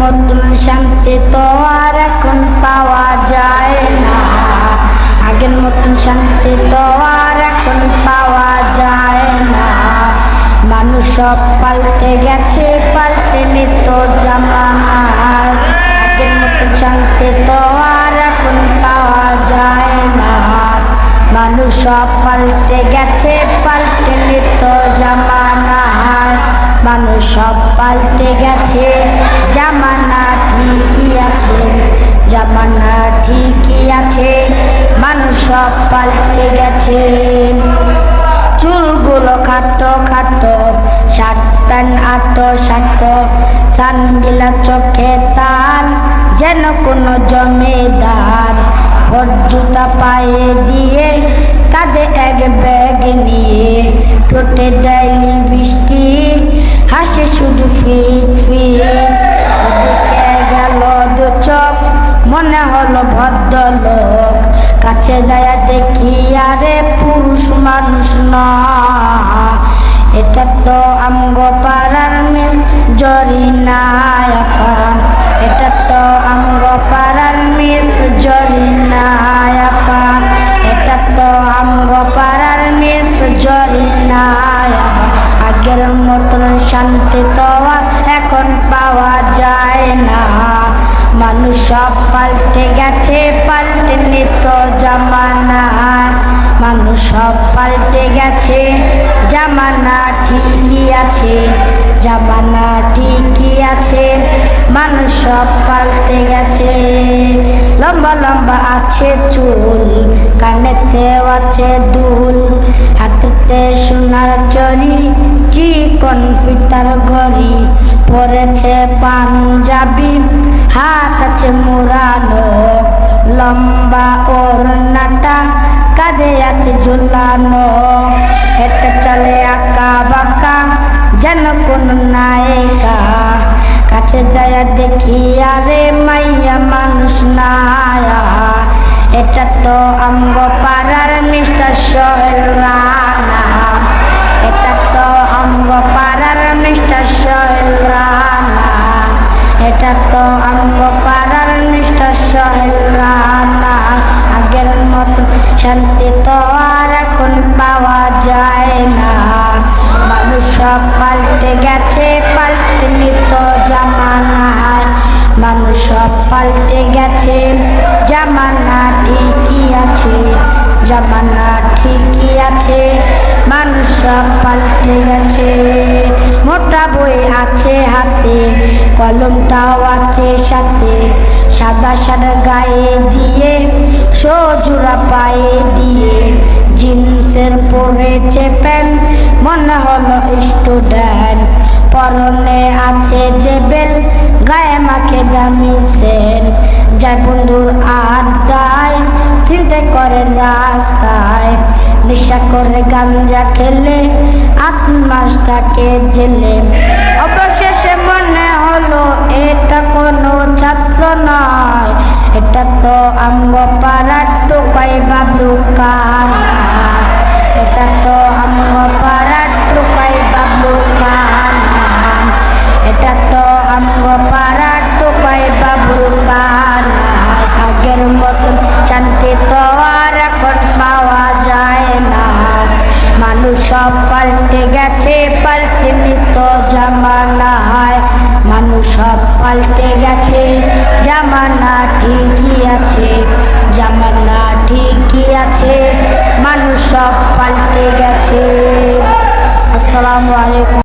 মতন শান্তি তো আর এখন পাওয়া যায় না, আগের মতন শান্তি তো আর এখন পাওয়া যায় না। মানুষ সব পাল্টে গেছে, পাল্টে নিত জামানা, আগের মতন শান্তি তো আর এখন পাওয়া যায় না। মানুষ সব পাল্টে গেছে, পাল্টে নিত জামানা, মানুষ সব পাল্টে গেছে, জামানা ঠিকই আছে, জামানা ঠিকই আছে, মানুষ সব পাল্টে গেছে। চুলগুলো খাটো খাটো, শার্ট প্যান্ট আটো সাটো, সানগিলা চোখে তার, যেন কোনো জমিদার। ওর জুতা পায়ে দিয়ে, কাঁধে এক ব্যাগ নিয়ে, ঠোঁটে ডাইলি বৃষ্টি, হাসে শুধু ফিট ফিট। ওদিকে গেল দু চোখ, মনে হলো ভদ্রলোক, কাছে যায় দেখি আরে পুরুষ মানুষ না। এটা তো আমগো পাড়ার মিস জরিনা আপা, এটা তো আমগো পাড়ার মিস জরিনা আপা, এটা তো আমগো পাড়ার মিস জরিনা আপা। আগের মতন শান্তি তো আর এখন পাওয়া যায় না, মানুষ সব পাল্টে গেছে, পাল্টে নিত জামানা, মানুষ সব পাল্টে গেছে, জামানা ঠিকই আছে, জামানা ঠিকই আছে, মানুষ সব পাল্টে গেছে। লম্বা লম্বা আছে চুল, কানেতেও আছে দুল, হাতেতে সোনার চড়ি, চিকন পিতার ঘড়ি, পরেছে পাঞ্জাবি, হাত আছে মোড়ানো, লম্বা ওড়নাটা কাঁধে আছে ঝুলানো, হেঁটে চলে আঁকা বাঁকা, যেন কোন নায়িকা। কাছে যায় দেখি আরে মাইয়া মানুষ না, এটা তো আমগো পাড়ার মিস্টার সোহেল রানা, এটা তো আমগো পাড়ার মিস্টার সোহেল রানা, এটা তো আমগো পাড়ার মিস্টার সোহেল রানা। আগের মতো শান্তি তো আর এখন পাওয়া যায় না, মানুষ সব পাল্টে গেছে, পাল্টে নিত জামানা, মানুষ সব পাল্টে গেছে, জামানা ঠিকই আছে, জামানা ঠিকই আছে, মানুষ সব পাল্টে গেছে। মোটা বই আছে হাতে, কলমটাও আছে সাথে, সাদা সাদা গায়ে দিয়ে, সোজুরা পায়ে দিয়ে, জিন্সের পরেছে প্যান্ট, মনে হলো স্টুডেন্ট। পরনে আছে যে বেল, গায়ে মাখে দামি সেন্ট, যায় বন্ধুর আড্ডায়, চিন্তা করে রাস্তায়, নেশা করে গাঞ্জা খেলে, 8 মাস থাকে জেলে। অবশেষে মনে হলো এটা কোনো ছাত্র নয়, এটা তো আমগো পাড়ার টোকাই বাবলু কানা, এটা তো আমগো পাড়ার টোকাই বাবলু কানা, এটা তো আমগো পাড়ার টোকাই বাবলু কানা। আগের মতন শান্তি তো আর এখন পাওয়া যায় না, মানুষ সব পাল্টে গেছে, পাল্টে নিত জামানায়, মানুষ সব পাল্টে গেছে, জামানা ঠিকই আছে, জামানা ঠিকই আছে, মানুষ সব পাল্টে গেছে। আসসালামু আলাইকুম।